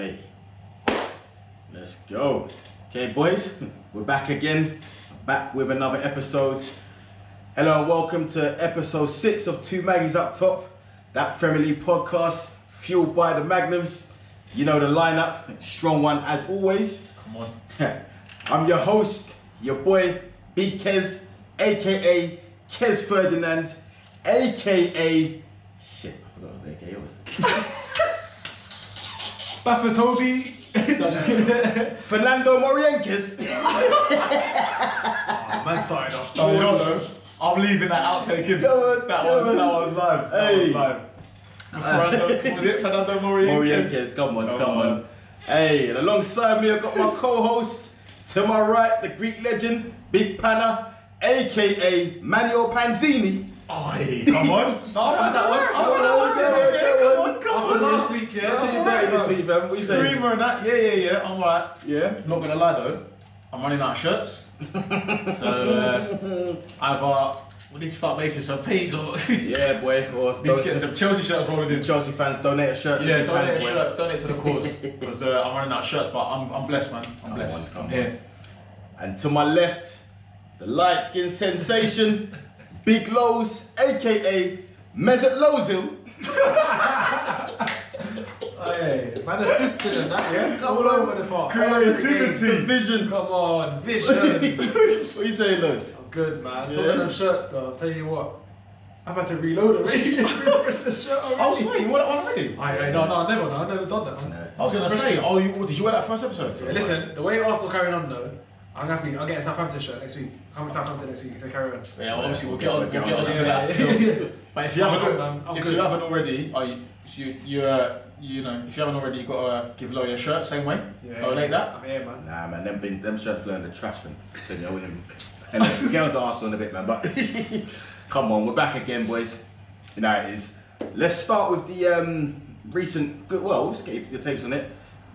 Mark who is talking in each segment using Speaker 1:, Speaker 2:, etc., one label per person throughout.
Speaker 1: Okay, let's go. Okay, boys, we're back again. Back with another episode. Hello and welcome to episode 6 of Two Maggies Up Top. That Premier League podcast, fueled by the Magnums. You know the lineup, strong one as always.
Speaker 2: Come on.
Speaker 1: I'm your host, your boy, Big Kes, aka Kes Ferdinand, aka... Shit, I forgot what the aka was.
Speaker 2: Baffa Toby.
Speaker 1: Fernando Mourinho.
Speaker 2: Man started off. Oh, you know, I'm leaving that outtake in. That was live.
Speaker 1: Hey.
Speaker 2: That was live. Fernando Mourinho.
Speaker 1: Come on. Hey, and alongside me, I've got my co-host. To my right, the Greek legend, Big Pana, aka Manuel Panzini.
Speaker 2: Oh, hey, come on. How's that one? Come on. Last week, yeah.
Speaker 1: This is dirty this week, fam. What you saying?
Speaker 2: Screamer and that. Yeah. I'm alright.
Speaker 1: Yeah.
Speaker 2: Not gonna lie though, I'm running out of shirts. So either we need to start making some peas or
Speaker 1: Yeah, boy. Or
Speaker 2: need to get some Chelsea shirts rolling in.
Speaker 1: Chelsea fans donate a shirt.
Speaker 2: Yeah,
Speaker 1: to
Speaker 2: donate a
Speaker 1: boy.
Speaker 2: shirt, donate to the cause. Because I'm running out of shirts, but I'm blessed, man. I'm blessed.
Speaker 1: Come
Speaker 2: I'm
Speaker 1: on.
Speaker 2: here.
Speaker 1: And to my left, the light skin sensation, Big Lows, aka Mesut Lozil.
Speaker 3: Hey, man assisted in that, yeah?
Speaker 1: Come
Speaker 3: All
Speaker 1: on.
Speaker 3: over the park.
Speaker 1: Creativity, vision.
Speaker 3: Come on, vision.
Speaker 1: What you saying, Lows?
Speaker 3: I'm good, man.
Speaker 1: Yeah.
Speaker 3: Talking of shirts though, I'll tell you what. I've had to reload already. Refresh the shirt already.
Speaker 2: Oh, sweet, you wore that one already?
Speaker 3: No, I've never done that one.
Speaker 2: I was gonna say, did you wear that first episode?
Speaker 3: Yeah, listen, the way Arsenal carrying on though, I'm getting a Southampton shirt next week. I'm in Southampton next week if they carry on.
Speaker 2: Yeah, obviously we'll get on to that
Speaker 3: yeah.
Speaker 2: still. But if you
Speaker 3: I'm
Speaker 2: haven't,
Speaker 3: good, man. I'm good.
Speaker 2: you haven't already, if you haven't already, you gotta give Lowy a shirt same way.
Speaker 3: Yeah,
Speaker 2: Donate that.
Speaker 3: I'm here, man.
Speaker 1: Nah, man, them shirts blowing the trash, man. And let's get on to Arsenal in a bit, man. But come on, we're back again, boys. You know how it is. Let's start with the recent good. Well, let's get your takes on it.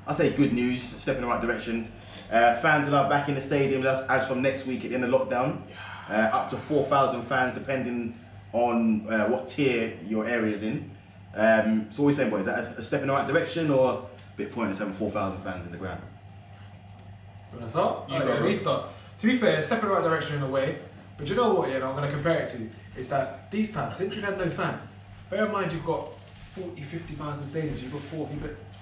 Speaker 1: I say good news, step in the right direction. Fans are now back in the stadiums as from next week at the end of lockdown. Up to 4,000 fans, depending on what tier your area is in. So what are we saying, boys? Is that a step in the right direction or a bit pointless having 4,000 fans in the ground?
Speaker 3: You wanna start?
Speaker 2: You go.
Speaker 3: Restart. To be fair, it's a step in the right direction in a way. But you know what, I'm going to compare it to, is that these times, since we've had no fans, bear in mind you've got 40, 50,000 stadiums, you've got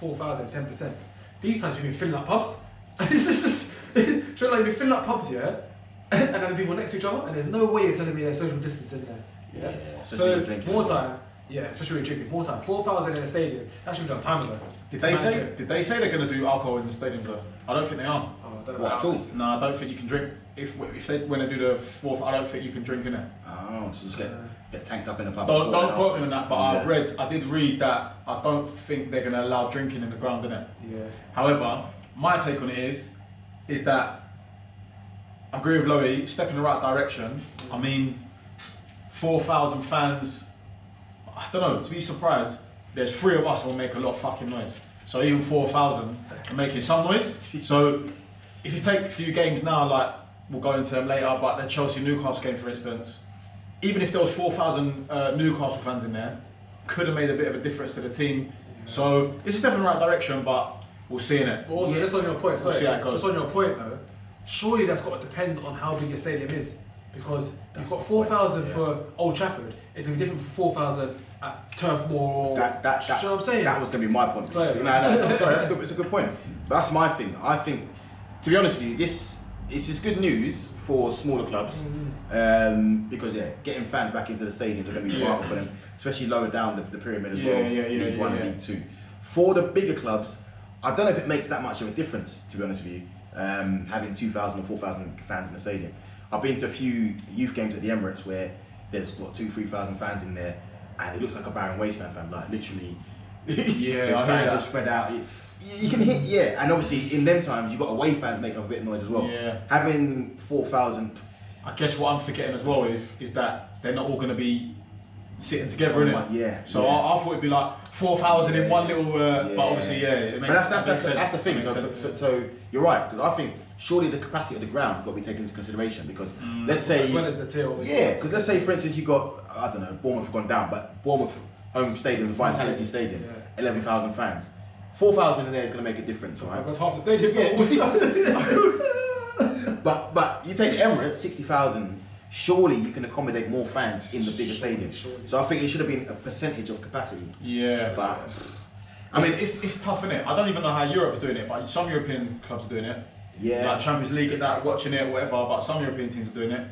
Speaker 3: 4,000, 10%. These times you've been filling up pubs. You've been filling up pubs, yeah? And then people next to each other, and there's no way you're telling me there's social distancing there. Yeah? So, more time. Yeah, especially when you're drinking, more time. 4,000 in a stadium, that should be done time ago.
Speaker 2: Did they say they're gonna do alcohol in the stadium though? I don't think they are.
Speaker 3: Oh, I don't know
Speaker 1: What,
Speaker 3: about
Speaker 1: at all?
Speaker 3: ours.
Speaker 2: No, I don't think you can drink. If when they do the fourth, I don't think you can drink in it.
Speaker 1: Oh, so just get tanked up in the pub.
Speaker 2: Don't quote me on that, but
Speaker 1: Yeah.
Speaker 2: I did read that I don't think they're gonna allow drinking in the ground, innit?
Speaker 3: Yeah.
Speaker 2: However, my take on it is that I agree with Lowy, step in the right direction. I mean, 4,000 fans, I don't know, to be surprised, there's 3 of us will make a lot of fucking noise. So even 4,000 are making some noise. So if you take a few games now, like we'll go into them later, but the Chelsea-Newcastle game for instance, even if there was 4,000 Newcastle fans in there, could have made a bit of a difference to the team. So it's a step in the right direction, but we'll see in it.
Speaker 3: But also, just on your point,
Speaker 2: We'll see how it goes.
Speaker 3: just on your point though, surely that's got to depend on how big your stadium is. Because you've got 4,000 for Old Trafford, it's going to be different for 4,000 at Turf Moor or...
Speaker 1: That,
Speaker 3: do you know what I'm saying?
Speaker 1: That was going to be my point.
Speaker 3: Sorry.
Speaker 1: No, I'm sorry, that's good, it's a good point. But that's my thing. I think, to be honest with you, this is good news for smaller clubs because, getting fans back into the stadiums are going to be vital for them, especially lower down the pyramid as well, League 1 and League 2. For the bigger clubs, I don't know if it makes that much of a difference, to be honest with you, having 2,000 or 4,000 fans in the stadium. I've been to a few youth games at the Emirates where there's 2,000-3,000 fans in there, and it looks like a barren wasteland, fam. Like literally, there's fans just spread out. You can hit, and obviously in them times you've got away fans making up a bit of noise as well.
Speaker 2: Yeah.
Speaker 1: Having 4,000.
Speaker 2: I guess what I'm forgetting as well is that they're not all going to be sitting together, innit?
Speaker 1: Yeah.
Speaker 2: So I thought it'd be like 4,000 in one little, but obviously, it makes
Speaker 1: But that's
Speaker 2: sense.
Speaker 1: the thing.
Speaker 2: That makes sense.
Speaker 1: So you're right, because I think surely the capacity of the ground has got to be taken into consideration. Because let's say,
Speaker 3: as well as the tier, obviously.
Speaker 1: yeah, because let's say for instance you got, I don't know, Bournemouth have gone down, but Bournemouth home stadium, Vitality Stadium, 11,000 fans. 4,000 in there is going to make a difference, right?
Speaker 3: That's half the stadium.
Speaker 1: Yeah. but you take the Emirates, 60,000. Surely you can accommodate more fans in the bigger stadium. So I think it should have been a percentage of capacity.
Speaker 2: Yeah,
Speaker 1: but
Speaker 2: I mean, it's tough, isn't it? I don't even know how Europe are doing it, but some European clubs are doing it.
Speaker 1: Yeah.
Speaker 2: Like Champions League and that, watching it, whatever. But some European teams are doing it.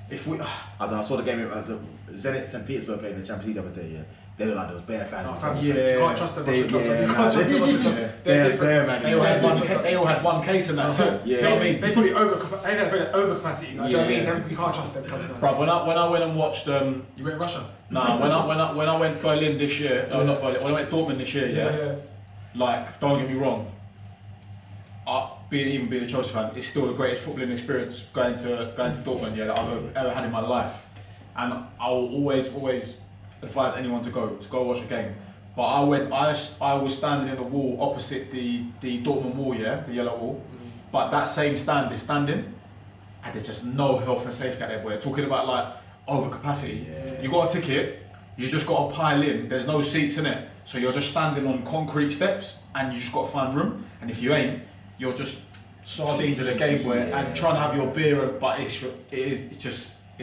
Speaker 2: If we,
Speaker 1: I don't know, I saw the game the Zenit St. Petersburg playing in the Champions League the other day. Yeah, they look like there was bare fans.
Speaker 3: You can't trust them. You can't trust them.
Speaker 1: They're different, man.
Speaker 2: They all had one case in that too.
Speaker 1: Yeah.
Speaker 2: You know what I mean?
Speaker 3: They probably over capacity. You know what I mean? You can't trust them.
Speaker 2: Bro, when I went and watched
Speaker 3: You went Russia.
Speaker 2: Nah, when I went Berlin this year, no, not Berlin. When I went Dortmund this year, yeah. Like, don't get me wrong. Being a Chelsea fan, it's still the greatest footballing experience going to Dortmund, that I've ever had in my life, and I will always advise anyone to go watch a game. But I was standing in the wall opposite the Dortmund wall, the yellow wall. But that same stand is standing, and there's just no health and safety out there, boy. Talking about like overcapacity. You got a ticket, you just got to pile in. There's no seats in it, so you're just standing on concrete steps, and you just got to find room. And if you ain't, you're just sardines in the game and trying to have your beer, but it's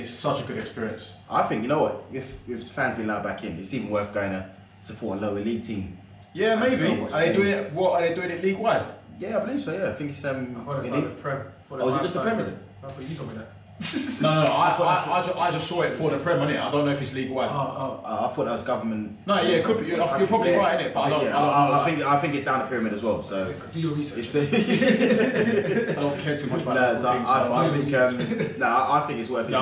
Speaker 2: such a good experience.
Speaker 1: I think, you know what, if fans being allowed back in, it's even worth going to support a lower league team.
Speaker 2: Yeah, maybe. Are they doing it? What are they doing it league wide?
Speaker 1: Yeah, I believe so. Yeah, I think it's
Speaker 3: I thought it was Prem.
Speaker 1: Oh, is it just the Prem? Is it?
Speaker 3: I thought you told me that.
Speaker 2: No, I just saw it for the Prem, innit? I don't know if it's league wide.
Speaker 1: I thought that was government.
Speaker 2: No, yeah, it could be. You're probably right, innit? But
Speaker 1: I think it's down the pyramid as well. So
Speaker 3: do your research.
Speaker 2: I don't care too much about that.
Speaker 1: I think it's worth it.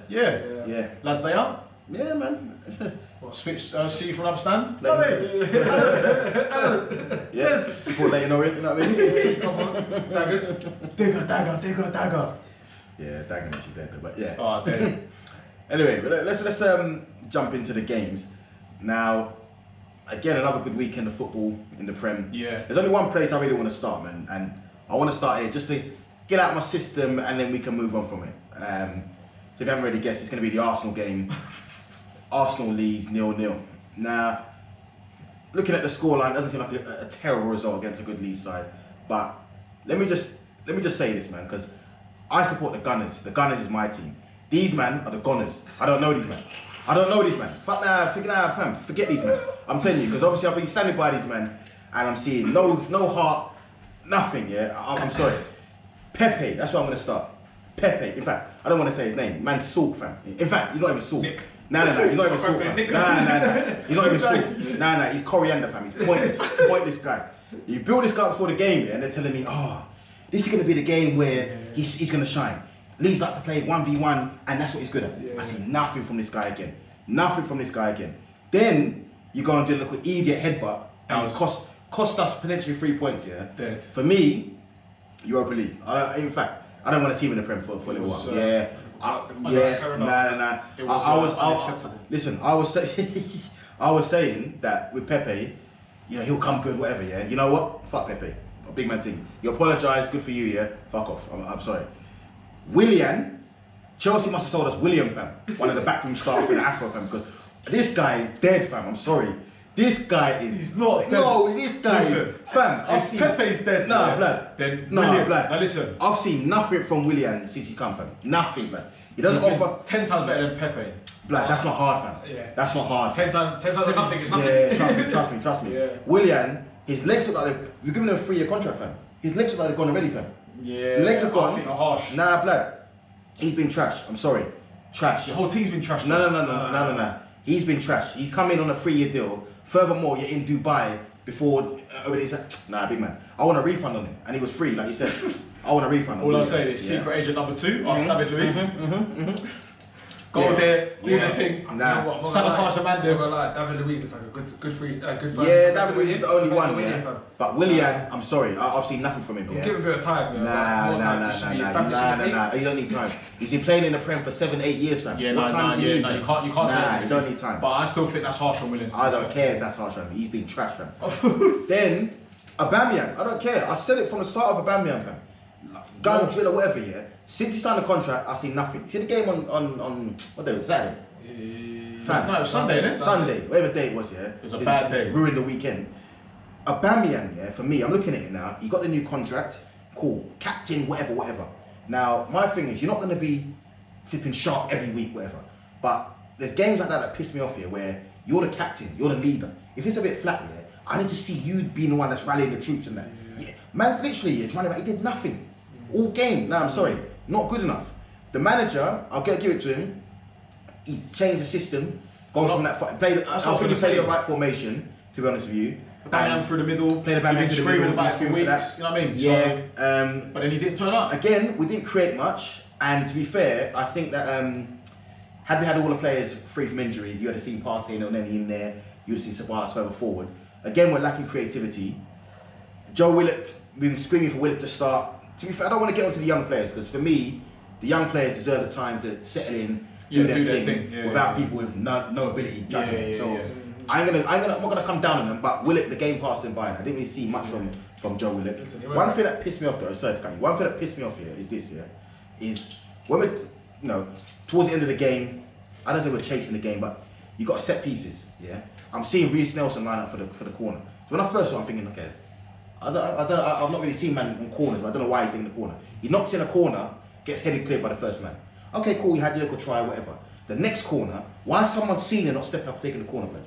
Speaker 2: Yeah. Lads, they are.
Speaker 1: Yeah, man.
Speaker 2: See you for another stand.
Speaker 1: Yes. Support Leighton Orient. You know what I mean?
Speaker 3: Come on, daggers.
Speaker 2: Dagger.
Speaker 1: Yeah, Dagger makes you dead, but yeah.
Speaker 2: Oh, dead.
Speaker 1: Anyway, let's jump into the games. Now, again, another good weekend of football in the Prem.
Speaker 2: Yeah.
Speaker 1: There's only one place I really want to start, man, and I want to start here just to get out my system, and then we can move on from it. So if you haven't already guessed, it's going to be the Arsenal game. Arsenal leads 0-0. Now, looking at the scoreline, it doesn't seem like a terrible result against a good Leeds side. But let me just say this, man, because I support the Gunners. The Gunners is my team. These man are the Gunners. I don't know these men. Fuck nah, fam. Forget these men. I'm telling you, because obviously I've been standing by these men, and I'm seeing no heart, nothing. Yeah, I'm sorry. Pepe. That's where I'm gonna start. Pepe. In fact, I don't want to say his name. Man's salt, fam. In fact, he's not even salt.
Speaker 3: Nick.
Speaker 1: No. He's not even salt, fam. Nah. He's not even salt. Nah. He's coriander, fam. He's pointless. Pointless guy. You build this guy before the game, and they're telling me, this is going to be the game where he's going to shine. Leeds like to play 1v1, and that's what he's good at. I see nothing from this guy again. Then you go and do a little idiot headbutt, and cost us potentially 3 points. Yeah.
Speaker 2: Dead.
Speaker 1: For me, Europa League. In fact, I don't want to see him in the Prem for a little while. Listen, I was saying that with Pepe, he'll come good, whatever. Yeah. You know what? Fuck Pepe. A big man thing. You apologise, good for you, yeah? Fuck off. I'm sorry. Willian, Chelsea must have sold us William, fam. One of the backroom staff in Afro, fam, because this guy is dead, fam. I'm sorry. This guy is.
Speaker 2: He's not dead.
Speaker 1: No, this guy
Speaker 2: listen,
Speaker 1: is. Fam, I've seen.
Speaker 2: Pepe's dead.
Speaker 1: Nah, blood.
Speaker 2: Then
Speaker 1: William, blood.
Speaker 2: Now listen.
Speaker 1: I've seen nothing from William since he's come, fam. Nothing, blood. He doesn't offer.
Speaker 2: 10 times better than Pepe.
Speaker 1: Blood, that's not hard, fam.
Speaker 3: Yeah.
Speaker 1: That's not hard.
Speaker 3: 10 times nothing is nothing.
Speaker 1: Yeah, trust me.
Speaker 3: Yeah.
Speaker 1: William, his legs look like we've given him a 3-year contract, fam. His legs look like they're gone already, fam.
Speaker 2: Yeah.
Speaker 1: The legs are gone.
Speaker 2: I think are harsh.
Speaker 1: Nah, blood. He's been trash. I'm sorry. Trash.
Speaker 2: The whole team's been trash.
Speaker 1: No. He's been trash. He's come in on a 3-year deal. Furthermore, you're in Dubai before everybody's like, nah, big man. I want a refund on him. And he was free, like you said. I want a refund on him.
Speaker 2: All I'm saying is secret agent number 2 after David Luiz. Go there, do the thing.
Speaker 1: Nah.
Speaker 2: Sabotage the man there.
Speaker 3: David Luiz is like a good free, good sign.
Speaker 1: Yeah, David Luiz is the only one.
Speaker 3: William,
Speaker 1: Yeah. But Willian, I'm sorry, I've seen nothing from him.
Speaker 3: We'll
Speaker 1: Yeah.
Speaker 3: give him a bit of time.
Speaker 1: Nah. You don't need time. He's been playing in the Prem for 7-8 years, fam.
Speaker 2: Yeah,
Speaker 1: what time does he need?
Speaker 2: you can't say that.
Speaker 1: You don't need time.
Speaker 2: But I still think that's harsh on Williams.
Speaker 1: I don't care if that's harsh on him. He's been trash, fam. Then Aubameyang, I don't care. I said it from the start of Aubameyang, fam. Gun, drill or whatever, yeah. Since he signed the contract, I see nothing. See the game on what day was it? Saturday? Fam.
Speaker 2: No, it was Sunday, innit?
Speaker 1: Sunday, whatever day it was, yeah.
Speaker 2: It was a bad day.
Speaker 1: Ruined the weekend. Aubameyang, yeah, for me, I'm looking at it now. He got the new contract, cool, captain, whatever. Now, my thing is, you're not going to be flipping sharp every week, whatever. But there's games like that piss me off here, where you're the captain, you're the leader. If it's a bit flat here, I need to see you being the one that's rallying the troops and that. Yeah. Man's literally trying to, he did nothing all game. Nah, I'm sorry, not good enough. The manager, I'll give it to him. He changed the system, gone from that. Play the right formation. To be honest with you,
Speaker 2: Bam through the middle.
Speaker 1: Play the Bam through the middle.
Speaker 2: About 3 weeks. You know what I mean?
Speaker 1: Yeah.
Speaker 2: So, but then he didn't turn up.
Speaker 1: Again, we didn't create much, and to be fair, I think that had we had all the players free from injury, you would have seen Partey and Oneni in there. You would have seen Sabas further forward. Again, we're lacking creativity. Joe Willock, we've been screaming for Willock to start. To be fair, I don't want to get onto the young players because for me, the young players deserve the time to settle in, do their thing without people with no ability judging. I'm not gonna come down on them. But Willock, the game passed him by, and I didn't really see much from Joe Willock. One thing that pissed me off though, one thing that pissed me off here is this. Is when we're towards the end of the game, I don't say we're chasing the game, but you got set pieces. Yeah, I'm seeing Reece Nelson line up for the corner. So when I first saw, I'm thinking, okay. I've not really seen man on corners, but I don't know why he's taking the corner. He knocks in a corner, gets headed clear by the first man. Okay, cool, he had a little try, whatever. The next corner, why is someone senior not stepping up and taking the corner play?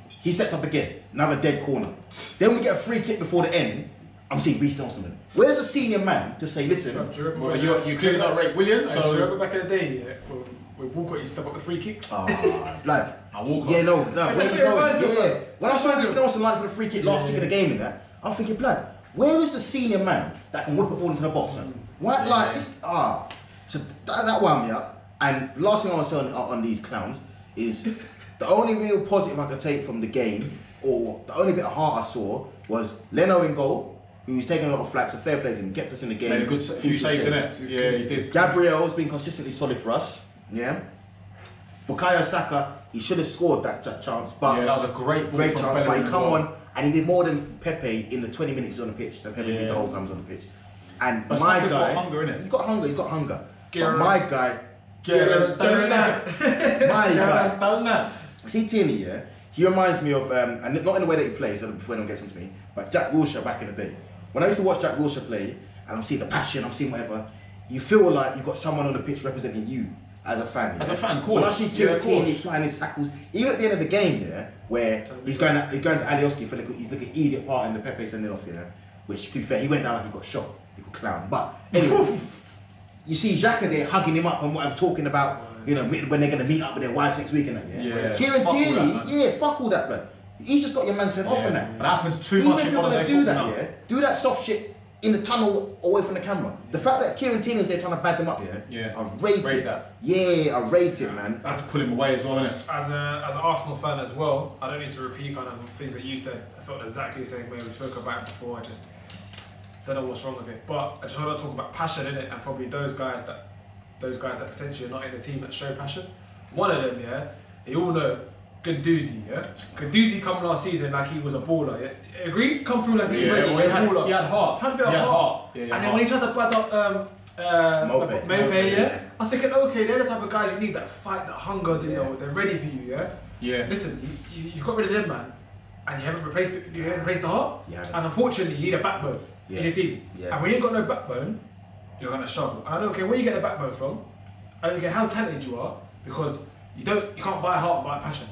Speaker 1: He steps up again, another dead corner. Then we get a free kick before the end. I'm seeing Reece Nelson. Where's the senior man to say, listen?
Speaker 2: Well, you clearly not rate Williams, so...
Speaker 3: Do you remember back in the day, when Walcott used to step up the free kick?
Speaker 1: Like,
Speaker 2: Walcott.
Speaker 1: Yeah, no, where's he going? Yeah. When I saw Reece Nelson line for the free kick last week of the game in that, I'm thinking, blood, where is the senior man that can whip a ball into the box? Why, so that wound me up. And the last thing I want to say on these clowns is the only real positive I could take from the game, or the only bit of heart I saw, was Leno in goal, who was taking a lot of flack, so fair play to him, kept us in the game.
Speaker 2: Made a good few saves in it. Yeah, he did.
Speaker 1: Gabriel's been consistently solid for us. Yeah. Bukayo Saka, he should have scored that chance, but
Speaker 2: that was a great
Speaker 1: chance. But he come on and he did more than Pepe in the 20 minutes he was on the pitch than Pepe did the whole time he was on the pitch. And
Speaker 2: but
Speaker 1: my
Speaker 2: Saka's
Speaker 1: guy,
Speaker 2: got hunger, innit?
Speaker 1: He's got hunger.
Speaker 2: But
Speaker 1: my guy, see Tierney, yeah, he reminds me of, and not in the way that he plays, so before anyone gets onto me, but Jack Wilshere back in the day. When I used to watch Jack Wilshere play, and I'm seeing the passion, I'm seeing whatever, you feel like you've got someone on the pitch representing you as a fan.
Speaker 2: As a fan, of course.
Speaker 1: When I see Kieran Tierney flying his tackles, even at the end of the game, where he's going to Alioski for he's looking idiot part in the Pepe sending off, which to be fair, he went down like he got shot, he got clown. But anyway, you see Xhaka there hugging him up and what I'm talking about, when they're going to meet up with their wives next week and that, Kieran Tierney, fuck all that, blood. He's just got your man sent off and that.
Speaker 2: But that happens too much in modern day football now.
Speaker 1: Do that soft shit in the tunnel away from the camera. The fact that Kieran Tierney was there trying to bag them up, I rate that. Yeah, I rate it, man.
Speaker 2: That's pull him away as well, isn't it?
Speaker 3: As an Arsenal fan as well, I don't need to repeat kind of things that you said. I felt exactly the same way. We spoke about it before. I just don't know what's wrong with it. But I just want to talk about passion in it, and probably those guys that potentially are not in the team that show passion. One of them, you all know. Guendouzi, Guendouzi come last season like he was a baller, Agreed? Come through like he was ready,
Speaker 2: he had heart.
Speaker 3: Had a bit of heart. And then when he tried to bad up Mope, I was thinking, okay, they're the type of guys you need that fight, that hunger, they're ready for you, Listen, you've got rid of them, man, and you haven't replaced the heart, and unfortunately you need a backbone in your team. And when you've got no backbone, you're going to struggle. And I don't care where you get the backbone from, I don't care how talented you are, because you can't buy heart, buy passion.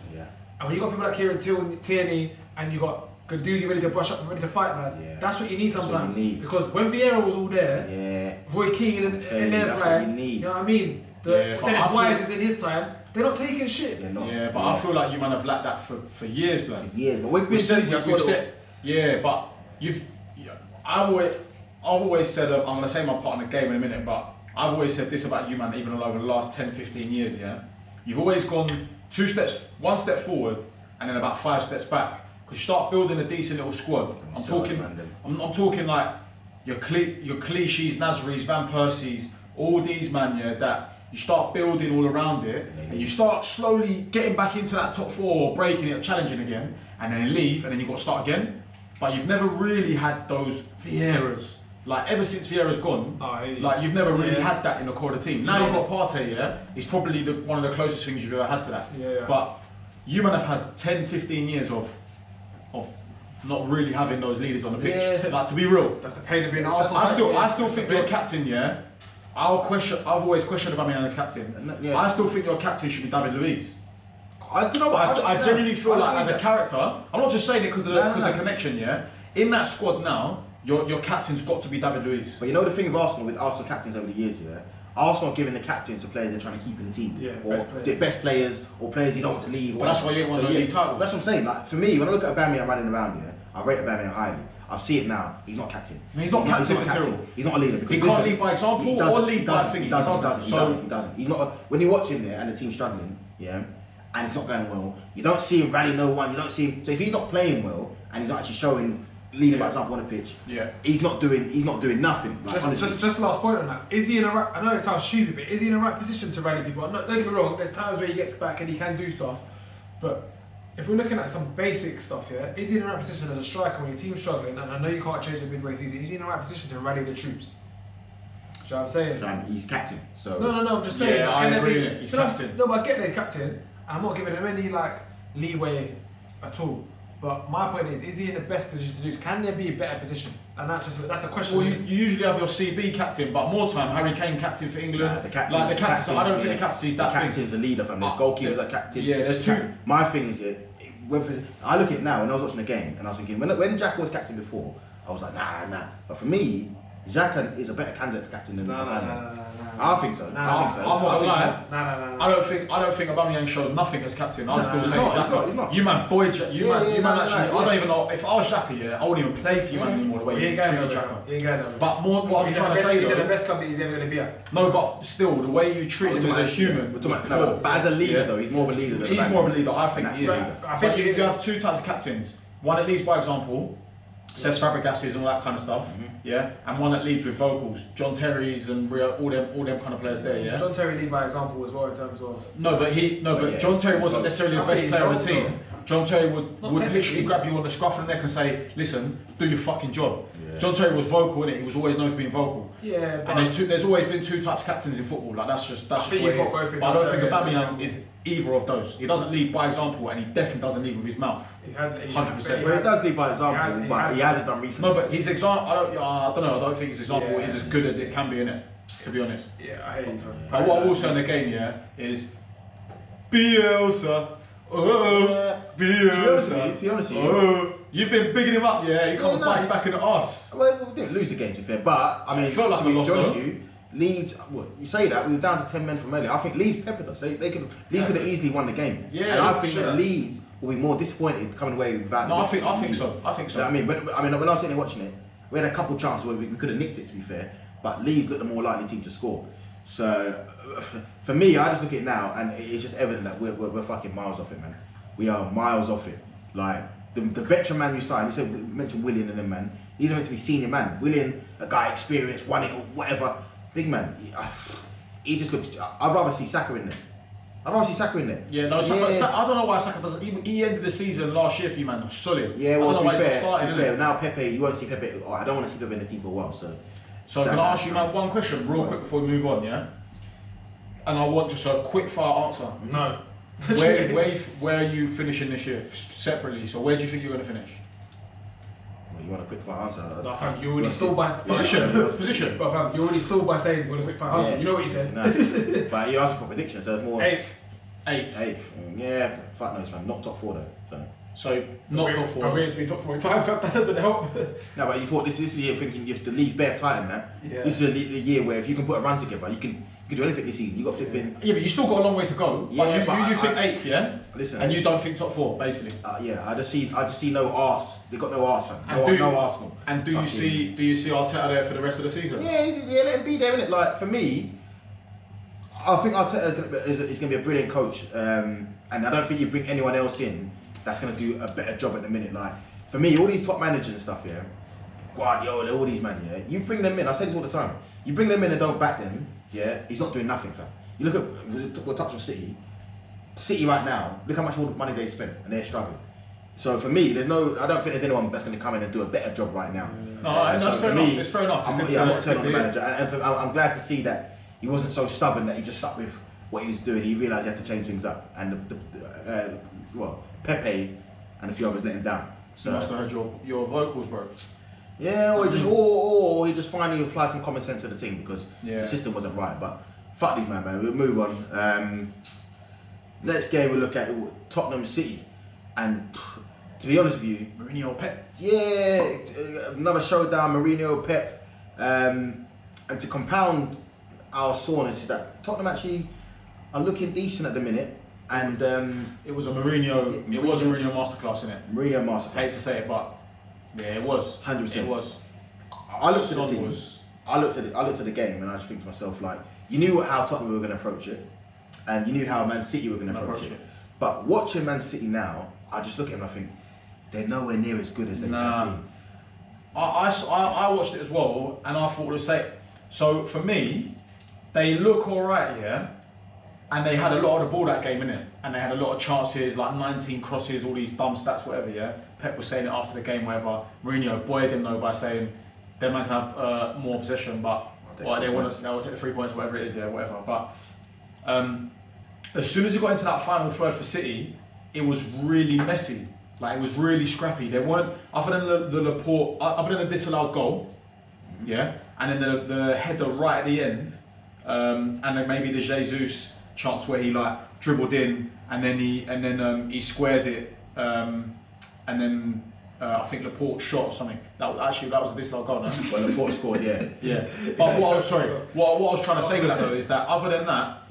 Speaker 3: And when you got people like Kieran Tierney and you got Guendouzi ready to brush up, ready to fight, man, that's what you need sometimes. Because when Vieira was all there, Roy Keane and their playing, you know what I mean? Dennis Wise is in his time. They're not taking shit.
Speaker 2: But I feel like you man have lacked that for years, blood.
Speaker 1: But when we've
Speaker 2: said, but I've always said, I'm gonna say my part in the game in a minute, but I've always said this about you, man, even over the last 10, 15 years, You've always gone one step forward and then about 5 steps back. Because you start building a decent little squad. I'm talking like your Clichés, Nasri's, Van Persies, all these man, that you start building all around it, and you start slowly getting back into that top 4, or breaking it, challenging again, and then leave, and then you've got to start again. But you've never really had those Vieiras. Like ever since Vieira's gone, like you've never really had that in the core of the team. Now you've got Partey, it's probably one of the closest things you've ever had to that. But you man have had 10, 15 years of not really having those leaders on the pitch.
Speaker 1: Yeah.
Speaker 2: Like, to be real,
Speaker 3: That's the pain of being
Speaker 1: Yeah,
Speaker 3: Arsenal.
Speaker 2: I still think you're a captain, yeah. I've always questioned Aubameyang as captain.
Speaker 1: Yeah.
Speaker 2: I still think your captain should be David Luiz.
Speaker 1: I don't know.
Speaker 2: I genuinely feel like as a character, I'm not just saying it because of the connection, yeah. In that squad now, your captain's got to be David Luiz.
Speaker 1: But you know the thing with Arsenal captains over the years, yeah. Arsenal are giving the captains to players they're trying to keep in the team, or best players, or players you don't want to leave.
Speaker 2: But that's why you want to lead titles.
Speaker 1: That's what I'm saying. Like for me, when I look at Aubameyang running around here, I rate Aubameyang highly. I see it now. He's not captain.
Speaker 2: He's not captain material.
Speaker 1: He's not a leader. Because
Speaker 2: He can't lead by example or lead by thing.
Speaker 1: He doesn't. He's not. When you watch him there and the team's struggling, yeah, and it's not going well, you don't see him rally no one. You don't see him. So if he's not playing well and he's not actually showing leading by example on the pitch, he's not doing nothing. Like,
Speaker 3: just last point on that. Is he in a right? I know it sounds stupid, but is he in the right position to rally people? Don't get me wrong. There's times where he gets back and he can do stuff, but if we're looking at some basic stuff here, is he in the right position as a striker when your team's struggling? And I know you can't change it midway season. Is he in the right position to rally the troops? Do you know what I'm saying?
Speaker 1: He's captain. So
Speaker 3: no. I'm just saying.
Speaker 2: Yeah, I agree. He's captain.
Speaker 3: No, but I get that he's captain. I'm not giving him any leeway at all. But my point is he in the best position to do this? Can there be a better position? And that's a question.
Speaker 2: Well, you usually have your CB captain, but more time Harry Kane captain for England.
Speaker 1: The captain.
Speaker 2: I don't think the captain's that thing.
Speaker 1: The captain's a leader, fam. The goalkeeper's a captain.
Speaker 2: Yeah, there's two.
Speaker 1: My thing is, I look at it now when I was watching the game, and I was thinking, when Xhaka was captain before, I was like, nah. But for me, Xhaka is a better candidate for captain than Aubameyang. I think so.
Speaker 2: I'm not gonna lie. I don't think Aubameyang showed nothing as captain. I'll still say Xhaka.
Speaker 1: He's not.
Speaker 2: You man, actually. I don't even know if I was Xhaka. Yeah, I wouldn't even play for you man anymore. The way you treat Xhaka.
Speaker 3: He ain't going nowhere.
Speaker 2: But more what I'm trying to say
Speaker 3: he's
Speaker 2: though.
Speaker 3: in the best company he's ever going to be at.
Speaker 2: No, but still, the way you treat him as a human.
Speaker 1: But as a leader though, he's more of a leader.
Speaker 2: He's more of a leader. I think he is.
Speaker 3: I think
Speaker 2: you have two types of captains. One that leads by example. Says Fabregas and all that kind of stuff, yeah, and one that leads with vocals, John Terry's and all them kind of players there, yeah.
Speaker 3: John Terry lead by example as well in terms of.
Speaker 2: But John Terry wasn't necessarily the best player on the team. John Terry would literally grab you on the scruff of the neck and say, "Listen, do your fucking job." Yeah. John Terry was vocal, innit? He was always known for being vocal.
Speaker 3: Yeah.
Speaker 2: And there's always been two types of captains in football. Like that's just what it is. But I don't think Aubameyang is either of those. He doesn't lead by example, and he definitely doesn't lead with his mouth. 100%.
Speaker 1: Well, he does lead by example, but he hasn't done recently.
Speaker 2: No, but his example, I don't know. I don't think his example is as good as it can be, innit? To be honest.
Speaker 3: Yeah, I hate you.
Speaker 2: But what I will say in the game, is Bielsa. Bielsa.
Speaker 1: To be honest with you,
Speaker 2: you've been bigging him up, yeah. You can't bite you back in the arse.
Speaker 1: Well, we didn't lose the game, to be fair, but I mean,
Speaker 2: it felt like
Speaker 1: to be honest
Speaker 2: lost,
Speaker 1: with you, Leeds. Well, you say that we were down to 10 men from earlier. I think Leeds peppered us. Leeds could have easily won the game.
Speaker 2: Yeah,
Speaker 1: and I think that Leeds will be more disappointed coming away without.
Speaker 2: No, I think so.
Speaker 1: You know when I was sitting there watching it, we had a couple chances where we could have nicked it, to be fair, but Leeds looked the more likely team to score. So for me, I just look at it now, and it's just evident that we're fucking miles off it, man. We are miles off it. Like the veteran man you signed, you mentioned Willian and them, man. These are meant to be senior man. Willian, a guy experienced, won it or whatever. Big man. He just looks. I'd rather see Saka in there.
Speaker 2: Yeah, no, Saka, I don't know why Saka doesn't. He ended the season last year for you, man. Solid.
Speaker 1: Yeah, well, to be fair, now Pepe, you won't see Pepe. I don't want to see Pepe in the team for a while. So
Speaker 2: can I ask you, man, one question, real quick before we move on, yeah? And I want just a quick fire answer.
Speaker 3: No.
Speaker 2: Where are you finishing this year separately? So where do you think you're going to finish?
Speaker 1: You want a quick fire answer?
Speaker 3: No, fam, you already stole by
Speaker 2: position.
Speaker 3: But fam, you already stole by saying you want a quick fire answer. You know what he said.
Speaker 1: No, but you asked for predictions, so it's more
Speaker 3: 8th.
Speaker 1: Yeah, fuck knows, man. Not top 4 though.
Speaker 2: So not top 4.
Speaker 3: But we've been top 4 in time, fam. That doesn't help.
Speaker 1: No, but you thought this is the year thinking if the league's bare tight in that.
Speaker 3: Yeah.
Speaker 1: This is the year where if you can put a run together, you can do anything this season. You got flipping.
Speaker 2: Yeah, but you still got a long way to go.
Speaker 1: Yeah,
Speaker 2: but you think 8th, yeah?
Speaker 1: Listen.
Speaker 2: And you don't think top 4, basically.
Speaker 1: Yeah, I just see no arse. They got no arse, fam. No Arsenal.
Speaker 2: And do you see Arteta there for the rest of the season?
Speaker 1: Yeah, let him be there, innit? Like for me, I think Arteta is going to be a brilliant coach, and I don't think you bring anyone else in that's going to do a better job at the minute. Like for me, all these top managers and stuff, yeah, Guardiola, all these man, yeah, you bring them in. I say this all the time. You bring them in and don't back them, yeah, he's not doing nothing, fam. You look at we'll touch on City right now. Look how much more money they spent and they're struggling. So for me, I don't think there's anyone that's going to come in and do a better job right now.
Speaker 2: No, that's fair enough. It's fair enough.
Speaker 1: I'm not turning on the manager, and I'm glad to see that he wasn't so stubborn that he just stuck with what he was doing. He realised he had to change things up, and Pepe and a few others let him down. So
Speaker 2: You must have heard your vocals, bro.
Speaker 1: yeah, or he just finally applied some common sense to the team because the system wasn't right. But fuck these man. We'll move on. Next game we'll look at Tottenham City, and to be honest with you,
Speaker 2: Mourinho, Pep.
Speaker 1: yeah, another showdown. Mourinho, Pep, and to compound our soreness is that Tottenham actually are looking decent at the minute, and
Speaker 2: it was a Mourinho. It was a Mourinho masterclass, innit?
Speaker 1: Mourinho masterclass.
Speaker 2: I hate to say it, but yeah, it was.
Speaker 1: 100%.
Speaker 2: It was.
Speaker 1: I looked at the
Speaker 2: Son
Speaker 1: team. I looked at the game, and I just think to myself, like, you knew how Tottenham were going to approach it, and you knew how Man City were going to approach it. But watching Man City now, I just look at them and I think they're nowhere near as good as they have been.
Speaker 2: I watched it as well, and I thought the same. So for me, they look alright, yeah, and they had a lot of the ball that game, innit? And they had a lot of chances, like 19 crosses, all these dumb stats, whatever, yeah. Pep was saying it after the game, whatever. Mourinho buoyed him though by saying they might have more possession, but they want to take the 3 points, whatever it is, yeah, whatever. But as soon as he got into that final third for City, it was really messy. Like, it was really scrappy. They weren't, other than the Laporte, other than the disallowed goal, yeah, and then the header right at the end, and then maybe the Jesus chance where he like dribbled in and then he squared it, and then I think Laporte shot or something. That was a disallowed goal. No?
Speaker 1: Well, Laporte scored, yeah.
Speaker 2: Yeah. But what I was trying to say with that though is that other than that,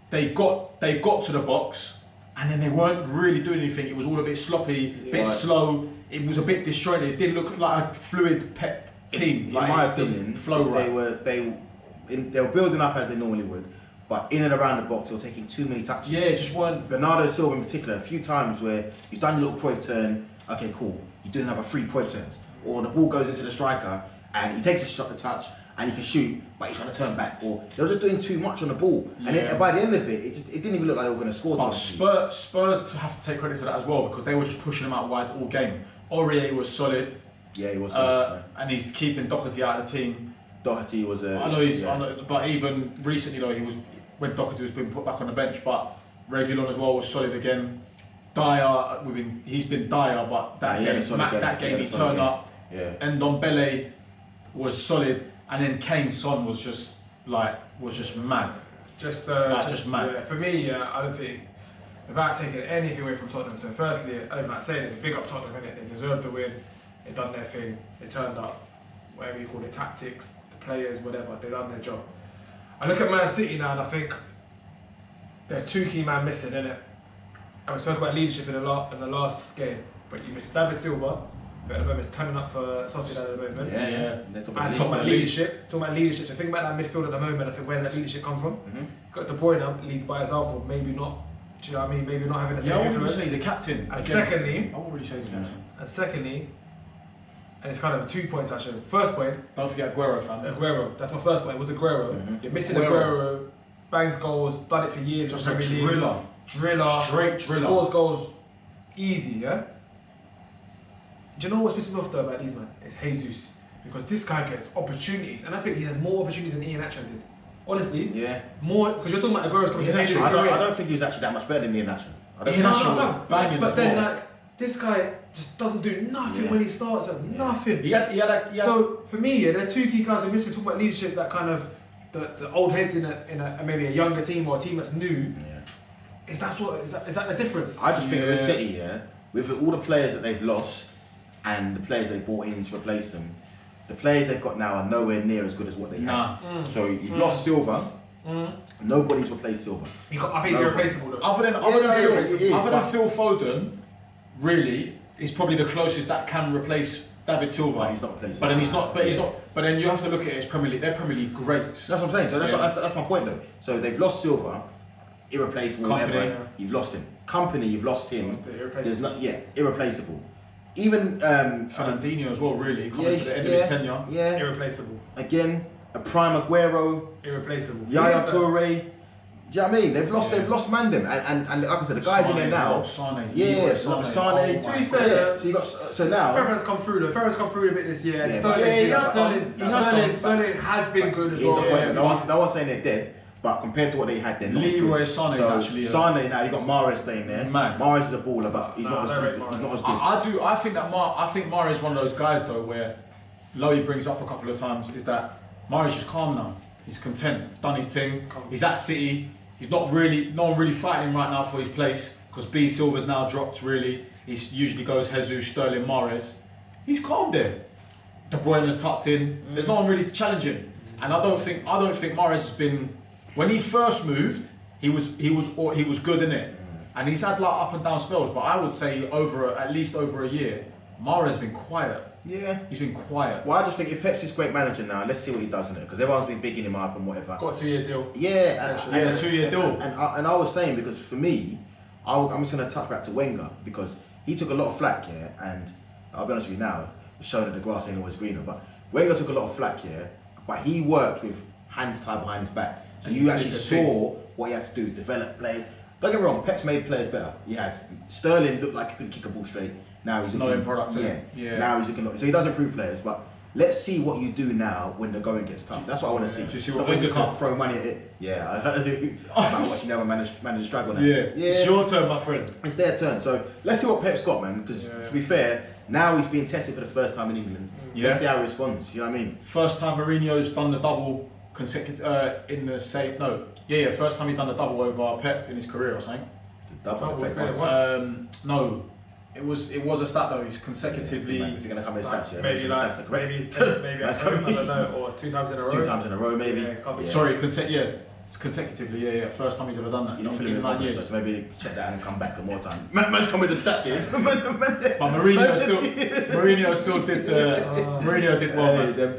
Speaker 2: they got to the box. And then they weren't really doing anything. It was all a bit sloppy, a bit
Speaker 1: slow.
Speaker 2: It was a bit disjointed. It didn't look like a fluid Pep team.
Speaker 1: In
Speaker 2: like,
Speaker 1: my opinion,
Speaker 2: flow right.
Speaker 1: they were building up as they normally would, but in and around the box they were taking too many touches.
Speaker 2: Yeah, it just weren't.
Speaker 1: Bernardo Silva in particular, a few times where you've done your little Cruyff turn. Okay, cool. You do another 3 Cruyff turns, or the ball goes into the striker and he takes a shot to touch and he can shoot, but he's trying to turn back. Or they were just doing too much on the ball, and then by the end of it, it didn't even look like they were going to score.
Speaker 2: But Spurs have to take credit to that as well because they were just pushing him out wide all game. Aurier was solid.
Speaker 1: Yeah, he was solid.
Speaker 2: And he's keeping Doherty out of the team.
Speaker 1: Doherty was a.
Speaker 2: I know but even recently though, when Doherty was being put back on the bench, but Reguilon as well was solid again. Dyer, he's been dire, but that game he turned up.
Speaker 1: Yeah.
Speaker 2: And Ndombele was solid. And then Kane, Son was just mad.
Speaker 3: Just
Speaker 2: mad.
Speaker 3: Yeah, for me, I don't think, without taking anything away from Tottenham. So firstly, I don't like saying it, big up Tottenham, innit? They deserved the win. They done their thing. They turned up, whatever you call it, tactics, the players, whatever. They done their job. I look at Man City now, and I think there's 2 key men missing, innit? And we spoke about leadership in the last game, but you missed David Silva. But at the moment, it's turning up for Sociedad at the moment.
Speaker 2: Yeah.
Speaker 3: And talking about leadership. So think about that midfield at the moment. I think where that leadership come from. Got De Bruyne leads by example. Maybe not. Do you know what I mean? Maybe not having the same
Speaker 2: influence.
Speaker 3: influence.
Speaker 2: I wouldn't say he's a captain.
Speaker 3: And secondly,
Speaker 2: I wouldn't really say he's a captain.
Speaker 3: And secondly, and it's kind of 2 points actually. First point.
Speaker 2: Don't forget Aguero, fam.
Speaker 3: Aguero. That's my first point. It was Aguero. You're missing Aguero. Bangs goals. Done it for years.
Speaker 2: Just a driller. Straight driller.
Speaker 3: Scores goals. Easy, yeah. Do you know what's pissing me off though about these man? It's Jesus. Because this guy gets opportunities, and I think he had more opportunities than Ian Atcham did. Honestly, more, because you're talking about Aguero's coming to Asia.
Speaker 1: I don't think he was actually that much better than Ian Atcham.
Speaker 2: Ian Atcham was banging.
Speaker 3: But then, like, this guy just doesn't do nothing when he starts. Nothing. So for me, there are 2 key guys who missing. Talking about leadership, that kind of the old heads in a maybe a younger team or a team that's new. Yeah. Is that the difference?
Speaker 1: I just think with City, with all the players that they've lost and the players they brought in to replace them, the players they've got now are nowhere near as good as what they had. So you've lost Silva. Nobody's replaced Silva.
Speaker 3: I think he's irreplaceable though.
Speaker 2: Other than Phil Foden, really, is probably the closest that can replace David Silva.
Speaker 1: But he's not replaced.
Speaker 2: But then he's not. But then you have to look at it as Premier League. They're Premier League greats.
Speaker 1: That's what I'm saying. So that's my point though. So they've lost Silva, irreplaceable. Whatever. You've lost him. Company, you've lost him. There's not. Irreplaceable. Even
Speaker 2: Fernandinho as well, really, coming to the end of his tenure.
Speaker 1: Yeah.
Speaker 3: Irreplaceable.
Speaker 1: Again, a prime Aguero.
Speaker 3: Irreplaceable.
Speaker 1: Yaya Toure. Do you know what I mean? They've lost Mandem. And like I said, the guys in there now.
Speaker 2: Sane.
Speaker 1: Sane.
Speaker 3: To be fair,
Speaker 1: so you got now.
Speaker 3: Ferran's come through though. Ferran's come through a bit this year.
Speaker 1: Yeah,
Speaker 3: Sterling has been good as well.
Speaker 1: No one's saying they're dead. But compared to what they had then,
Speaker 2: Leroy Sané is actually
Speaker 1: Sané now. You got Mahrez playing there.
Speaker 2: Mad.
Speaker 1: Mahrez is a baller, but he's not as good. He's not as good.
Speaker 2: I think that I think Mahrez is one of those guys though where Lowey brings up a couple of times is that Mahrez is just calm now. He's content, done his thing. He's at City. He's no one really fighting him right now for his place because B Silva's now dropped. Really, he usually goes Jesus, Sterling, Mahrez. He's calm there. De Bruyne's tucked in. There's no one really to challenge him, and I don't think Mahrez has been. When he first moved, he was good in it, and he's had like up and down spells. But I would say at least over a year, Mahrez has been quiet.
Speaker 1: Yeah,
Speaker 2: he's been quiet.
Speaker 1: Well, I just think if Pep's this great manager now, let's see what he does in it because everyone's been bigging him up and whatever.
Speaker 3: Got a 2-year deal.
Speaker 1: Yeah,
Speaker 2: and a 2-year deal.
Speaker 1: And I was saying because for me, I'm just going to touch back to Wenger because he took a lot of flack here, and I'll be honest with you now, it's showing that the grass ain't always greener. But Wenger took a lot of flack here, but he worked with hands tied behind his back. So you actually saw what he had to do, develop players. Don't get me wrong, Pep's made players better. He has. Sterling looked like he couldn't kick a ball straight. Now he's looking.
Speaker 2: No end product.
Speaker 1: Yeah. Now he's looking. So he does improve players, but let's see what you do now when the going gets tough. That's what I want to see.
Speaker 2: Do you see what
Speaker 1: when you
Speaker 2: Wenger
Speaker 1: can't throw money at it. Yeah, I do. I'm watching them manage to struggle now.
Speaker 2: Yeah. It's your turn, my friend.
Speaker 1: It's their turn. So let's see what Pep's got, man. Because to be fair, now he's being tested for the first time in England. Let's see how he responds. You know what I mean?
Speaker 2: First time Mourinho's done the double consecutive in the same. No. Yeah. First time he's done the double over Pep in his career or something.
Speaker 1: The double.
Speaker 2: No. It was a stat though. He's consecutively.
Speaker 1: If you're gonna come in stats,
Speaker 3: maybe at home, I don't know, or 2 times in a row.
Speaker 1: 2 times in a row, maybe.
Speaker 2: Sorry, it's consecutively. Yeah. First time he's ever done that.
Speaker 1: You're not feeling
Speaker 2: in 9 years.
Speaker 1: So maybe check that and come back one more time. Man's come with the stats here.
Speaker 2: But Mourinho still did the. Mourinho did well. Man.
Speaker 3: Did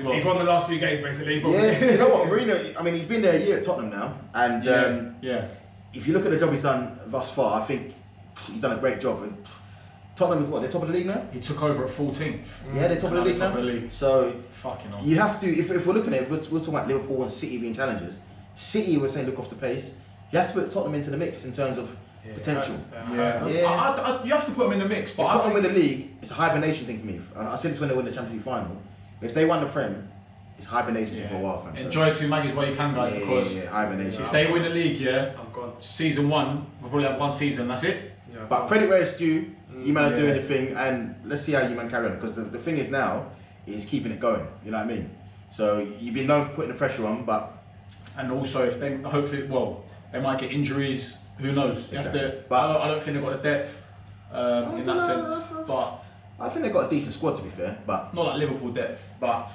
Speaker 3: well. He's won the last 2 games basically.
Speaker 1: Yeah. Do you know what, Mourinho? I mean, he's been there a year at Tottenham now, and if you look at the job he's done thus far, I think he's done a great job. And Tottenham, what, they're top of the league now?
Speaker 2: He took over at 14th.
Speaker 1: Yeah, they're top of the league now. So
Speaker 2: fucking on.
Speaker 1: You have to, if we're looking at it, we're talking about Liverpool and City being challengers. City, we're saying look off the pace. You have to put Tottenham into the mix in terms of potential.
Speaker 2: You have to put them in the mix. But
Speaker 1: if Tottenham win the league, it's a hibernation thing for me. I said this when they win the Champions League final. If they won the Prem, it's hibernation for a while, fam.
Speaker 2: Enjoy 2 Maggies while you can, guys, because
Speaker 1: hibernation.
Speaker 2: If they win the league,
Speaker 3: I'm gone.
Speaker 2: Season 1, we'll probably have 1 season, that's it.
Speaker 3: Yeah,
Speaker 1: but credit where it's due, you man are doing your thing, and let's see how you man carry on. Because the thing is now, is keeping it going, you know what I mean? So you've been known for putting the pressure on, but...
Speaker 2: And also, if they, hopefully, they might get injuries, who knows? You have to, but I don't think they've got the depth in that sense, but...
Speaker 1: I think they've got a decent squad, to be fair, but...
Speaker 2: Not like Liverpool depth, but...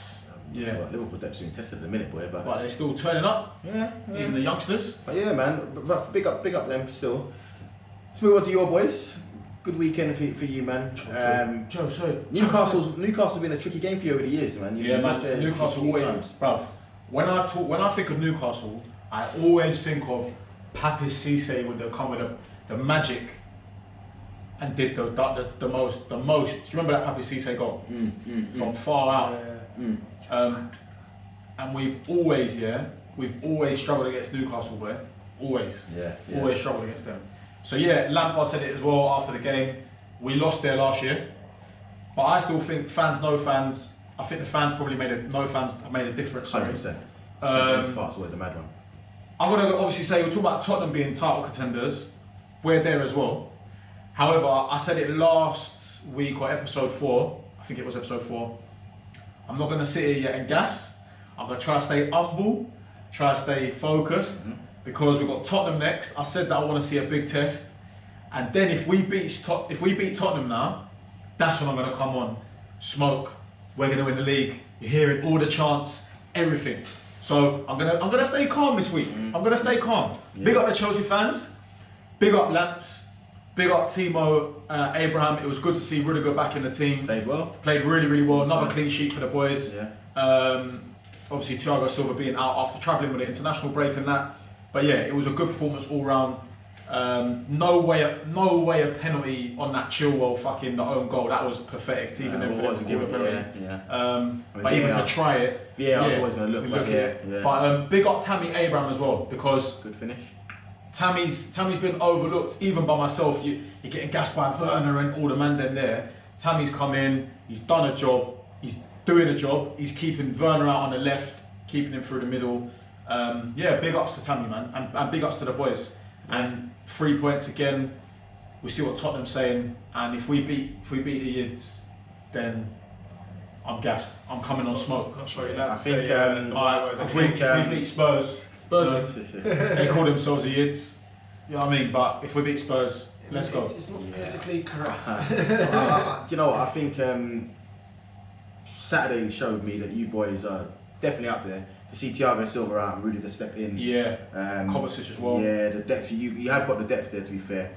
Speaker 2: Yeah,
Speaker 1: well, Liverpool depth's being tested at the minute, boy. But
Speaker 2: they're still turning up.
Speaker 1: Yeah.
Speaker 2: Even the youngsters.
Speaker 1: But yeah, man. But big up them still. Let's move on to your boys. Good weekend for you, man. Newcastle's been a tricky game for you over the years, man.
Speaker 2: Newcastle always. Bruv, when I think of Newcastle, I always think of Papis Cisse when they come with the magic and did the most. Do you remember that Papis Cisse goal from far out? And we've always struggled against Newcastle, boy. Always struggled against them. So Lampard said it as well after the game. We lost there last year, but I still think no fans. I think the fans probably made a difference.
Speaker 1: 100%. Part's always a mad one.
Speaker 2: I'm gonna obviously say we're talking about Tottenham being title contenders. We're there as well. However, I said it last week or episode 4. I think it was episode 4. I'm not going to sit here yet and gas. I'm going to try to stay humble, try to stay focused, because we've got Tottenham next. I said that I want to see a big test, and then if we beat Tottenham now, that's when I'm going to come on, smoke. We're going to win the league. You're hearing all the chants, everything. So I'm gonna stay calm this week. I'm going to stay calm. Yeah. Big up the Chelsea fans. Big up Lamps. Big up Timo Abraham. It was good to see Rudiger back in the team.
Speaker 1: Played well.
Speaker 2: Played really, really well. Another clean sheet for the boys.
Speaker 1: Yeah.
Speaker 2: Obviously, Thiago Silva being out after travelling with the international break and that. But yeah, it was a good performance all round. No way a penalty on that Chilwell fucking the own goal. That was pathetic. Even then for them to give a penalty. But even to try it,
Speaker 1: VAR's always going to look like it. Yeah.
Speaker 2: But big up Tammy Abraham as well, because
Speaker 1: good finish.
Speaker 2: Tammy's been overlooked, even by myself. You're getting gassed by Werner and all the man then there. Tammy's come in, he's done a job, he's doing a job, he's keeping Werner out on the left, keeping him through the middle. Yeah, big ups to Tammy, man, and big ups to the boys. And 3 points again. We see what Tottenham's saying, and if we beat the Yids, then I'm gassed. I'm coming on smoke.
Speaker 3: Not sure you're allowed
Speaker 1: I
Speaker 3: to
Speaker 1: think,
Speaker 3: say
Speaker 2: If we beat Spurs, they call themselves the Yids. You know what I mean? But if we beat Spurs, let's go.
Speaker 3: It's not politically correct.
Speaker 1: Do you know what? I think Saturday showed me that you boys are definitely up there. You see Thiago Silva out and Rudy to step in.
Speaker 2: Yeah. Kovacic as well.
Speaker 1: Yeah, the depth. You have got the depth there, to be fair.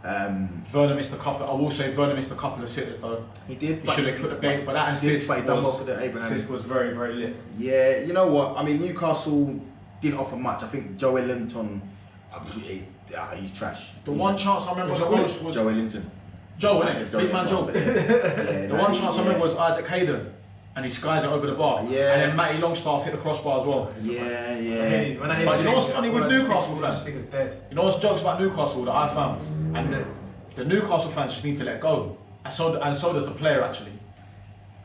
Speaker 2: Werner missed a couple. I will say Werner missed a couple of sitters though.
Speaker 1: He did.
Speaker 2: He should have put the bait, but that assist
Speaker 1: but he done well for the Abraham.
Speaker 2: assist was very, very lit.
Speaker 1: Yeah, you know what? I mean, Newcastle didn't offer much. I think Joe Linton, he's trash.
Speaker 2: The one chance I remember close was
Speaker 1: Joe Linton.
Speaker 2: Joe, innit? Big man Joe. The one chance I remember was Isaac Hayden, and he skies it over the bar.
Speaker 1: Yeah.
Speaker 2: And then Matty Longstaff hit the crossbar as well.
Speaker 1: Yeah.
Speaker 2: But you know what's funny with Newcastle fans?
Speaker 3: I think it's dead.
Speaker 2: You know what's jokes about Newcastle that I found? And the Newcastle fans just need to let go. And so does the player actually.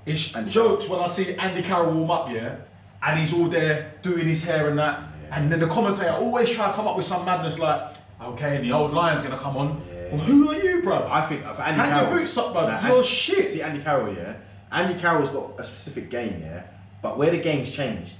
Speaker 2: It's jokes when I see Andy Carroll warm up, yeah, and he's all there doing his hair and that. And then the commentator always try to come up with some madness like, okay, and the old lion's gonna come on.
Speaker 1: Yeah.
Speaker 2: Well, who are you, bruv?
Speaker 1: I think for Andy
Speaker 2: Hang
Speaker 1: Carroll.
Speaker 2: your boots up, bruv.
Speaker 1: Nah,
Speaker 2: You're shit.
Speaker 1: See Andy Carroll, yeah. Andy Carroll's got a specific game, yeah. But where the game's changed,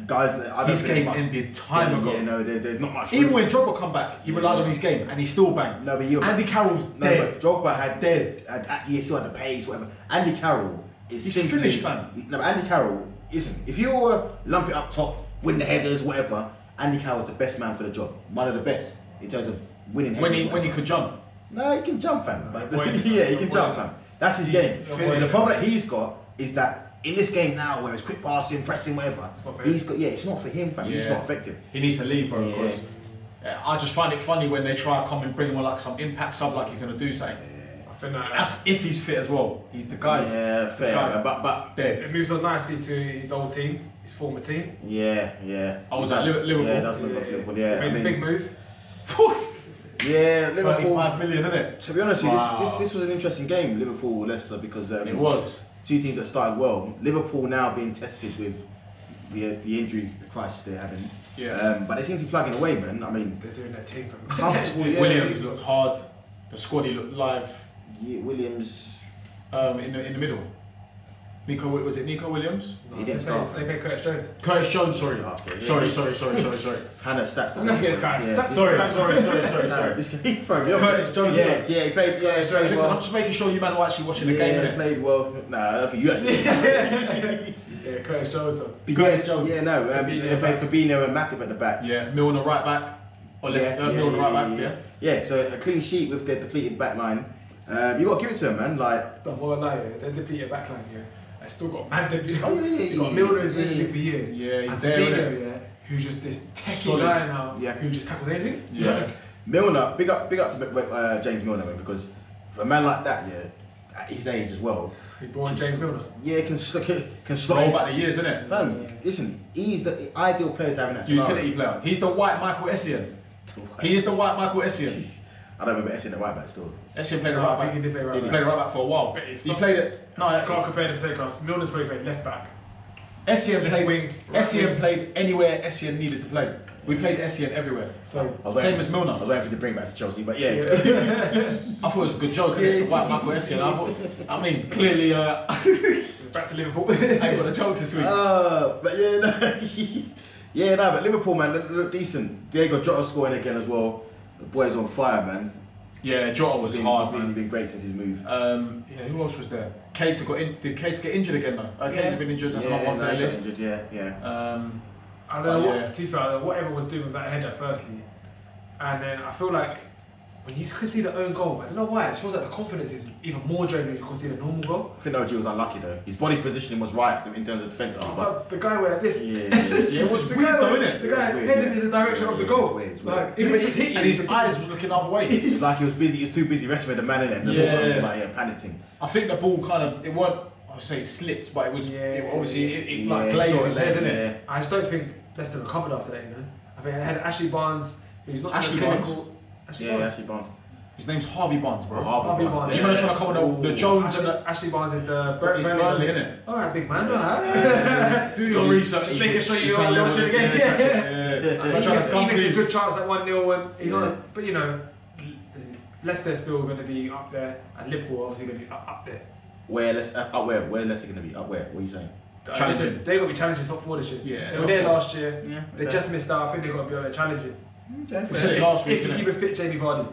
Speaker 1: guys, I don't
Speaker 2: His
Speaker 1: think
Speaker 2: game
Speaker 1: much,
Speaker 2: ended time ago.
Speaker 1: Yeah, no, there's not much.
Speaker 2: Even
Speaker 1: room.
Speaker 2: when Drogba come back, he relied on his game and he still banged.
Speaker 1: No, but
Speaker 2: Andy Carroll's dead.
Speaker 1: But Drogba had
Speaker 2: dead.
Speaker 1: He still had the pace, whatever. Andy Carroll is
Speaker 2: He's
Speaker 1: simply
Speaker 2: finished, fam.
Speaker 1: No, but Andy Carroll isn't. If you're lump it up top, win the headers, whatever, Andy Carroll's the best man for the job. One of the best in terms of winning headers.
Speaker 2: When he could jump.
Speaker 1: No, he can jump, fam. But,
Speaker 3: Boy,
Speaker 1: yeah, he can jump, fam. That's his game.
Speaker 3: boy.
Speaker 1: The problem that he's got is that in this game now, where it's quick passing, pressing, whatever,
Speaker 3: It's not for him.
Speaker 1: he's got. Yeah, it's not for him, fam. He's just
Speaker 2: Yeah.
Speaker 1: not effective.
Speaker 2: He needs to leave, bro.
Speaker 1: Yeah.
Speaker 2: Because I just find it funny when they try to come and bring him on like some impact sub, like he's gonna do something.
Speaker 3: I think that
Speaker 2: That's if he's fit as well. He's the guy.
Speaker 1: Yeah, fair.
Speaker 2: guys-
Speaker 1: But
Speaker 2: Dead.
Speaker 3: it moves on nicely to his old team, his former team.
Speaker 1: yeah.
Speaker 2: I was
Speaker 1: He
Speaker 2: at
Speaker 1: does-
Speaker 2: Liverpool.
Speaker 1: Yeah, that's move on to Liverpool. Yeah,
Speaker 3: Made
Speaker 1: I
Speaker 3: the
Speaker 1: mean,
Speaker 3: big move.
Speaker 1: yeah, Liverpool.
Speaker 2: 35 million, innit?
Speaker 1: To be honest with you,
Speaker 2: Wow.
Speaker 1: this was an interesting game, Liverpool Leicester, because
Speaker 2: It was.
Speaker 1: two teams that started well. Liverpool now being tested with the injury crisis they're having.
Speaker 2: Yeah.
Speaker 1: But they seem to be plugging away, man. I mean,
Speaker 3: They're doing their team from
Speaker 1: comfortable. Yeah.
Speaker 2: Williams looked hard. The squaddy looked live.
Speaker 1: Yeah, Williams.
Speaker 2: In the middle. Nico Williams?
Speaker 1: He didn't start.
Speaker 3: They pay Curtis Jones.
Speaker 2: Curtis Jones, sorry.
Speaker 1: Okay, yeah.
Speaker 2: Sorry.
Speaker 1: Hannah stats.
Speaker 3: I'm gonna forget his guys.
Speaker 1: Yeah.
Speaker 3: Stats-
Speaker 2: Sorry.
Speaker 1: This he from
Speaker 2: Curtis Jones.
Speaker 1: Yeah, he played. Yeah, he played
Speaker 2: Listen,
Speaker 1: well.
Speaker 2: I'm just making sure you man are actually watching the game,
Speaker 1: Yeah, he
Speaker 2: innit?
Speaker 1: played well. Nah, I don't think you actually.
Speaker 3: Yeah, Curtis Jones.
Speaker 2: Curtis Jones.
Speaker 1: Yeah, no.
Speaker 3: Fabinho
Speaker 1: They played Fabinho and Matip at the back.
Speaker 2: Yeah, Milner right back. Or left, Milner right back, yeah.
Speaker 1: Yeah, so a clean sheet with their depleted back line. You got to give it to them, man. Like,
Speaker 3: Don't bother now, yeah. They're depleted backline, yeah. I still got man depleted.
Speaker 1: Oh, yeah,
Speaker 3: You got Milner who's been in the
Speaker 1: yeah.
Speaker 3: league for years.
Speaker 2: Yeah, he's
Speaker 3: and
Speaker 2: there,
Speaker 3: Fabinho,
Speaker 2: innit?
Speaker 3: yeah, who's just this techie
Speaker 2: Solid.
Speaker 3: guy now,
Speaker 1: Yeah.
Speaker 3: who just tackles anything.
Speaker 2: Yeah.
Speaker 1: Milner, big up to James Milner, man, because for a man like that, yeah, at his age as well,
Speaker 3: He brought in James Milner.
Speaker 1: yeah, can
Speaker 2: Roll
Speaker 1: slot.
Speaker 2: back the years, innit?
Speaker 1: Fam, listen, he's the ideal player to have in that scenario.
Speaker 2: Utility player. He's the white Michael Essien. He is the white Michael Essien.
Speaker 1: I don't remember Essien at right back still.
Speaker 2: Essien played
Speaker 3: No,
Speaker 2: right
Speaker 3: I
Speaker 2: back.
Speaker 3: think he did play right
Speaker 2: He
Speaker 3: back.
Speaker 2: played right back for a while.
Speaker 3: But it's
Speaker 2: He
Speaker 3: not-
Speaker 2: played it. No,
Speaker 3: I can't compare them to because Milner's probably played left back.
Speaker 2: Essien
Speaker 3: Left
Speaker 2: played.
Speaker 3: wing, right
Speaker 2: Essien
Speaker 3: wing.
Speaker 2: played anywhere Essien needed to play. We played Essien everywhere.
Speaker 3: So
Speaker 1: I was
Speaker 2: Same
Speaker 1: waiting-
Speaker 2: as
Speaker 1: I was
Speaker 2: Milner.
Speaker 1: waiting for you to bring back to Chelsea, but yeah.
Speaker 2: I thought it was a good joke, innit? The white Michael Essien. I mean, clearly,
Speaker 3: back to Liverpool.
Speaker 2: I ain't got the jokes this week.
Speaker 1: But yeah, no, yeah, no, but Liverpool, man, look decent. Diego Jota scoring again as well. The boy's on fire, man.
Speaker 2: Yeah, Jota was hard,
Speaker 1: He's
Speaker 2: man.
Speaker 1: been great since his move.
Speaker 2: Yeah, who else was there? Keita got in. Did Keita get injured again though? Keita's been injured. That's not one to
Speaker 1: no,
Speaker 2: the
Speaker 1: he got
Speaker 2: list.
Speaker 1: injured, yeah.
Speaker 3: I don't know
Speaker 2: Oh, yeah.
Speaker 3: what, to be fair, I don't know what Everton was doing with that header firstly. And then I feel like when you could see the own goal, I don't know why, it feels like the confidence is even more drained when you can see the normal goal.
Speaker 1: I think OG was unlucky though. His body positioning was right in terms of defensively,
Speaker 3: I
Speaker 1: but
Speaker 3: thought the guy went like this.
Speaker 1: yeah,
Speaker 2: Yeah, it was
Speaker 3: The
Speaker 2: weird
Speaker 3: guy
Speaker 2: though,
Speaker 3: went-
Speaker 2: innit?
Speaker 3: The guy
Speaker 1: It was weird,
Speaker 3: headed
Speaker 1: yeah.
Speaker 3: in the direction of the
Speaker 1: Yeah,
Speaker 3: goal.
Speaker 1: it's weird, it's weird.
Speaker 3: Like, even if it just hit you.
Speaker 2: And his eyes were looking other way.
Speaker 1: it's like he was busy. He was too busy wrestling with the man in it. And the
Speaker 2: Yeah.
Speaker 1: ball was like panicking.
Speaker 2: I think the ball kind of it weren't. I would say it slipped, but it was. It obviously it like
Speaker 1: Yeah,
Speaker 2: glazed
Speaker 1: sort
Speaker 2: his
Speaker 1: of,
Speaker 2: head, didn't
Speaker 1: yeah.
Speaker 2: it?
Speaker 3: I just don't think Leicester recovered after that, you know. I think I had Ashley Barnes, who's not
Speaker 2: Ashley
Speaker 3: clinical. Ashley
Speaker 1: Yeah,
Speaker 3: Barnes.
Speaker 1: Ashley Barnes.
Speaker 2: His name's Harvey Barnes, bro.
Speaker 3: Harvey Barnes.
Speaker 2: You man are trying to come on the Jones and the...
Speaker 3: Ashley Barnes is the
Speaker 2: He's Burnley, innit?
Speaker 3: Alright, big man, alright.
Speaker 2: Do your research.
Speaker 3: Just making sure you're watching the game. He missed a good chance at 1-0 and he's on it. But you know, Leicester's still going to be up there and Liverpool obviously going to be up there.
Speaker 1: Where Leicester going to be? Up where? What are you saying?
Speaker 2: Challenging.
Speaker 3: They're going to be challenging top 4 this year.
Speaker 2: Yeah,
Speaker 3: they were there last year.
Speaker 1: Yeah,
Speaker 3: They just missed out. I think they're going to be on there challenging.
Speaker 2: We said it last week,
Speaker 3: If you keep it fit, Jamie Vardy.